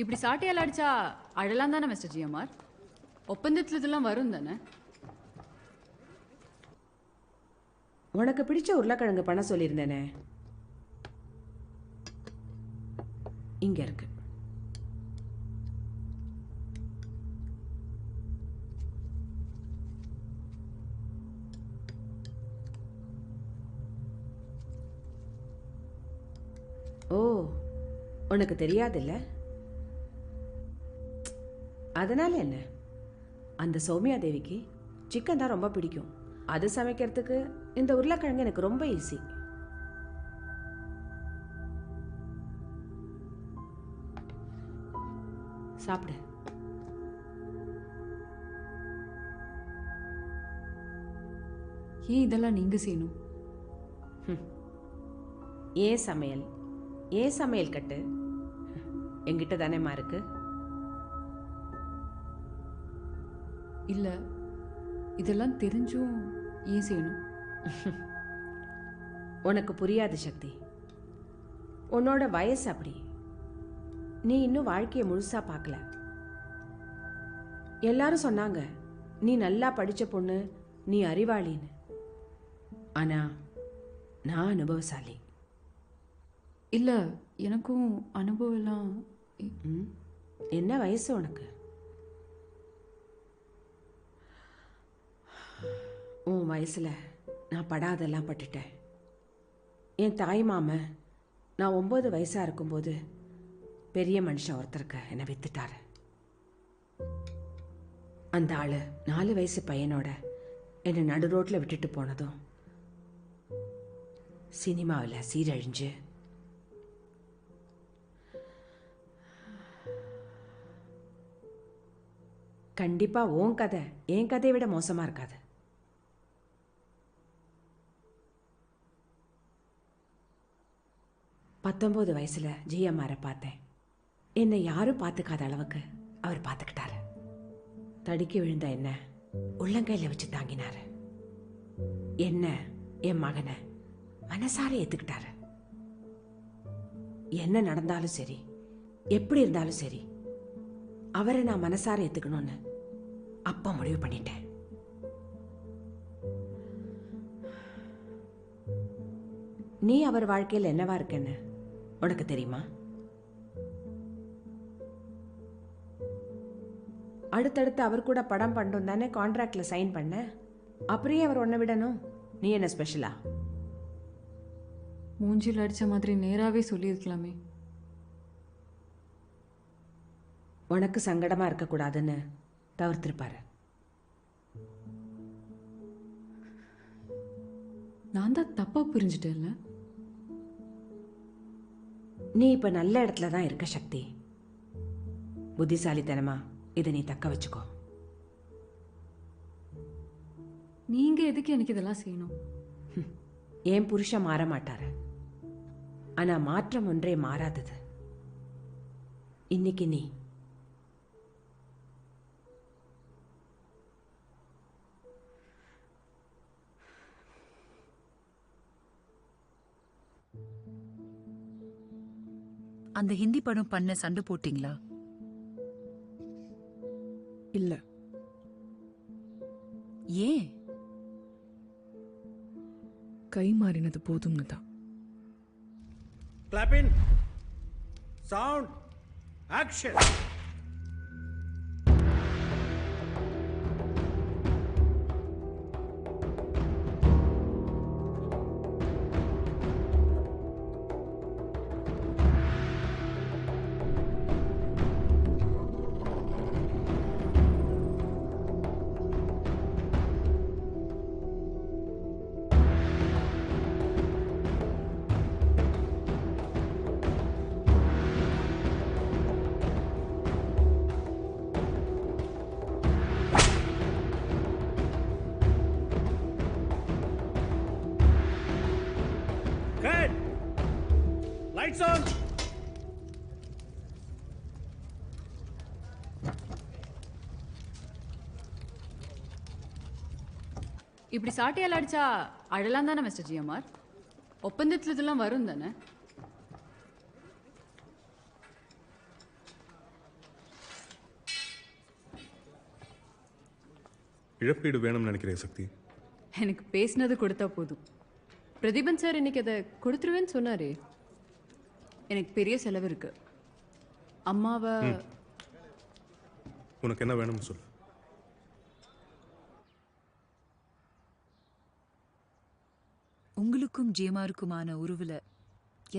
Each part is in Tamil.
இப்படி சாட்டையால் அடிச்சா அழலாம் தானே மிஸ்டர் ஜிஎம்ஆர்? ஒப்பந்தத்தில் இதெல்லாம் வரும் தானே? உனக்கு பிடிச்ச உருளைக்கிழங்கு பண்ண சொல்லியிருந்தேனே, இங்க இருக்கு. ஓ, உனக்கு தெரியாதுல்ல? அதனால என்ன, அந்த சௌமியா தேவிக்கு சிக்கன் தான் ரொம்ப பிடிக்கும். அது சமைக்கிறதுக்கு இந்த உருளைக்கிழங்கு எனக்கு ரொம்ப ஈஸி. சாப்பிடு. ஏன் இதெல்லாம் நீங்க செய்யணும்? ஏன் சமையல், ஏன் சமையல் கட்டு என்கிட்ட தானேம்மா இருக்கு. இல்ல, இதெல்லாம் தெரிஞ்சும் ஏன் செய்யணும்? உனக்கு புரியாது சக்தி. உன்னோட வயசு அப்படி. நீ இன்னும் வாழ்க்கையை முழுசா பார்க்கல. எல்லாரும் சொன்னாங்க நீ நல்லா படிச்ச பொண்ணு, நீ அறிவாளின்னு. ஆனா நான் அனுபவசாலி. இல்ல, எனக்கும் அனுபவம் எல்லாம். என்ன வயசு உனக்கு? உன் வயசுல நான் படாதெல்லாம் பட்டுட்டேன். என் தாய் மாமன் நான் 9 வயசா இருக்கும்போது பெரிய மனுஷன் ஒருத்தருக்கு என்னை வித்துட்டாரு. அந்த ஆளு 4 வயசு பையனோட என்னை நடு ரோட்ல விட்டுட்டு போனதும் சினிமாவில் சீரழிஞ்சு கண்டிப்பா உன் கதை என் கதையை விட மோசமா இருக்காது. பத்தொன்பது வயசுல ஜிஎம்ஆரை பார்த்தேன். என்னை யாரும் பார்த்துக்காத அளவுக்கு அவர் பார்த்துக்கிட்டாரு. தடுக்கி விழுந்த என்ன உள்ளங்கையில வச்சு தாங்கினாரு. என்ன என் மகனை மனசார ஏத்துக்கிட்டாரு. என்ன நடந்தாலும் சரி, எப்படி இருந்தாலும் சரி, அவரை நான் மனசார ஏத்துக்கணும்னு அப்ப முடிவு பண்ணிட்டேன். நீ அவர் வாழ்க்கையில் என்னவா இருக்கன்னு உனக்கு தெரியுமா? அடுத்தடுத்து அவர் கூட படம் பண்ணணும் தானே கான்ட்ராக்ட்ல சைன் பண்ண. அப்படியே அவர் உன்னை விடணும். நீ என்ன ஸ்பெஷலா? மூஞ்சில் அடிச்ச மாதிரி நேராவே சொல்லியிருக்கலாமே. உனக்கு சங்கடமா இருக்கக்கூடாதுன்னு தவிர்த்திருப்பாரு. நான் தான் தப்பா புரிஞ்சுட்டேன்ல. நீ இப்ப நல்ல இடத்துல தான் இருக்க சக்தி. புத்திசாலித்தனமா இதை நீ தக்க வச்சுக்கோ. நீங்க எதுக்கு எனக்கு இதெல்லாம் செய்யணும்? என் புருஷன் மாற மாட்டாரு. ஆனா மாற்றம் ஒன்றே மாறாதது. இன்னைக்கு நீ அந்த ஹிந்தி படம் பண்ண சண்டை போட்டீங்களா? இல்ல. ஏன்? கை மாறினது போதும்னு தான். Clap in. Sound. Action. Good. Lights on. இப்படி சாட்டையால் அடிச்சா அழலாம் தானே மிஸ்டர் ஜிஎம்ஆர்? ஒப்பந்தத்தில் இதெல்லாம் வரும் தானே? இழப்பீடு வேணும்னு நினைக்கிறேன் சக்தி. எனக்கு பேசினது கொடுத்தா போதும். பிரதீபன் சார் இன்னைக்கு அதை கொடுத்துருவேன்னு சொன்னாரே. எனக்கு பெரிய செலவு இருக்கு. அம்மாவை உனக்கு என்ன வேணும்னு சொல்லு. உங்களுக்கும் ஜிஎம்ஆருக்குமான உறவுல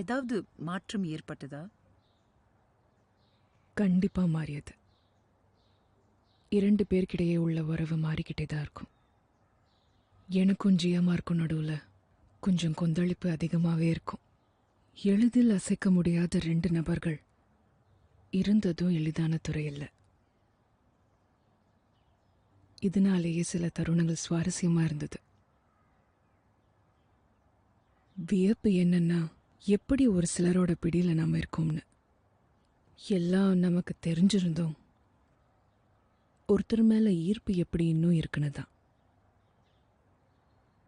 ஏதாவது மாற்றம் ஏற்பட்டதா? கண்டிப்பா மாறியது. 2 பேருக்கிடையே உள்ள உறவு மாறிக்கிட்டே தான் இருக்கும். எனக்கும் ஜிஎம்ஆருக்கும் நடுவில் கொஞ்சம் கொந்தளிப்பு அதிகமாகவே இருக்கும். எளிதில் அசைக்க முடியாத 2 நபர்கள் இருந்ததும் எளிதான துறை இல்லை. இதனாலேயே சில தருணங்கள் சுவாரஸ்யமா இருந்தது. வியப்பு என்னன்னா, எப்படி ஒரு சிலரோட பிடியில நாம இருக்கோம்னு. எல்லாம் நமக்கு தெரிஞ்சிருந்தோம், ஒருத்தர் மேல ஈர்ப்பு எப்படி இன்னும் இருக்குன்னு தான்.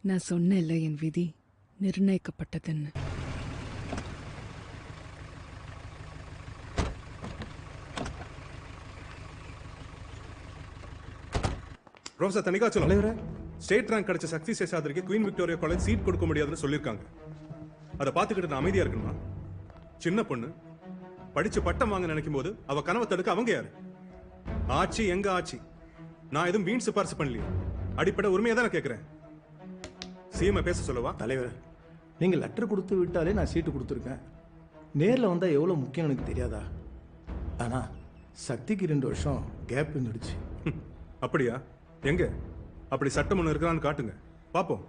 நான் சொன்னேன்ல என் விதி நிர்ணயிக்கப்பட்டதுன்னு. ப்ரொஃபசர் தணிகாச்சலம், ஸ்டேட் ரேங்க் கிடைச்ச சக்தி சேஷாதிரிக்கு குயின் விக்டோரியா காலேஜ் சீட் கொடுக்க முடியாதுன்னு சொல்லியிருக்காங்க. அதை பார்த்துக்கிட்டு நான் அமைதியா இருக்கணுமா? சின்ன பொண்ணு படிச்சு பட்டம் வாங்க நினைக்கும் போது அவ கனவை தடுக்க அவங்க யாரு? ஆட்சி எங்க ஆட்சி? நான் எதுவும் வீண் சிபாரிசு பண்ணலையே. அடிப்படை உரிமையை தான் நான் கேட்கிறேன். சிஎம் பேச சொல்லவா? தலைவர், நீங்கள் லெட்டர் கொடுத்து விட்டாலே நான் சீட்டு கொடுத்துருக்கேன். நேரில் வந்தால் எவ்வளோ முக்கியம் எனக்கு தெரியாதா? ஆனால் சக்திக்கு 2 வருஷம் கேப் இருந்துடுச்சு. அப்படியா? எங்க அப்படி சட்டம் ஒன்று இருக்கிறான்னு காட்டுங்க பார்ப்போம்.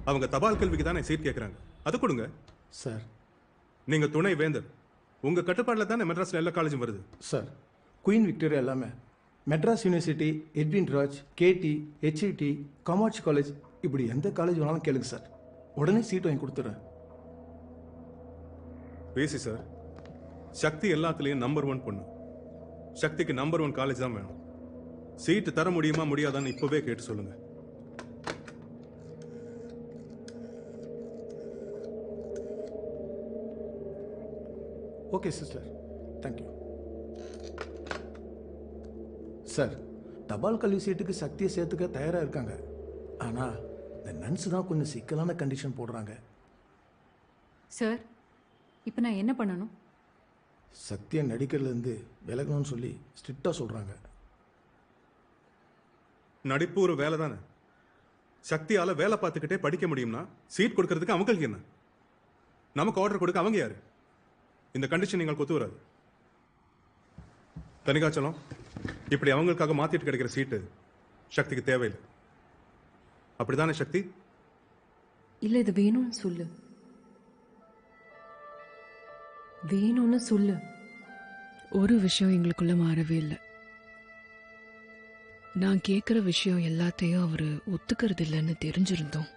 அவங்க தபால் கல்விக்கு தானே சீட் கேட்குறாங்க, அதை கொடுங்க. சார், நீங்க துணை வேந்தர், உங்க கட்டுப்பாட்டில் தானே மெட்ராஸ்ல எல்லா காலேஜும் வருது. சார், குயின் விக்டோரியா எல்லாமே மெட்ராஸ் யூனிவர்சிட்டி, எட்வின் ராஜ், கேடி, ஹெச்இடி, காமாட்சி காலேஜ், இப்படி எந்த காலேஜ் வேணாலும் கேளுங்க சார், உடனே சீட் வாங்கி கொடுத்துட்றேன். பேசி சார், சக்தி எல்லாத்துலேயும் நம்பர் 1 பொண்ணு. சக்திக்கு நம்பர் 1 காலேஜ் தான் வேணும். சீட்டு தர முடியுமா முடியாதான்னு இப்பவே கேட்டு சொல்லுங்க. Okay sister, thank you. சார், தபால் கல்வி சீட்டுக்கு சக்தியை சேர்த்துக்க தயாராக இருக்காங்க. ஆனால் இந்த நன்ஸ் தான் கொஞ்சம் சிக்கலான கண்டிஷன் போடுறாங்க. சார், இப்போ நான் என்ன பண்ணணும்? சக்தியை நடிக்கிறதுலேருந்து விலகணும்னு சொல்லி ஸ்ட்ரிக்டாக சொல்கிறாங்க. நடிப்பு ஒரு வேலை தானே. சக்தியால வேலை பார்த்துக்கிட்டே படிக்க முடியும்னா சீட் கொடுக்கறதுக்கு அவங்களுக்கு என்ன? நமக்கு ஆர்டர் கொடுக்க அவங்க யாரு? இந்த கண்டிஷன் நீங்கள் ஒத்து வராது. தணிகாச்சலம், இப்படி அவங்களுக்காக மாத்திட்டு கிடைக்கிற சீட்டு சக்திக்கு தேவையில்லை. அப்படிதானே சக்தி? இல்லை, இது வேணும்னு சொல்லு. வேணும்னு சொல்லு. ஒரு விஷயம் எங்களுக்குள்ள மாறவே இல்லை. நான் கேட்குற விஷயம் எல்லாத்தையும் அவரு ஒத்துக்கிறது இல்லைன்னு தெரிஞ்சிருந்தோம்.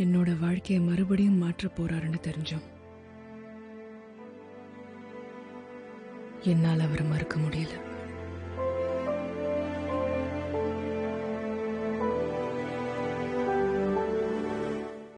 என்னோட வாழ்க்கையை மறுபடியும் மாற்ற போறாருன்னு தெரிஞ்சோம். என்னால் அவரை மறுக்க முடியல.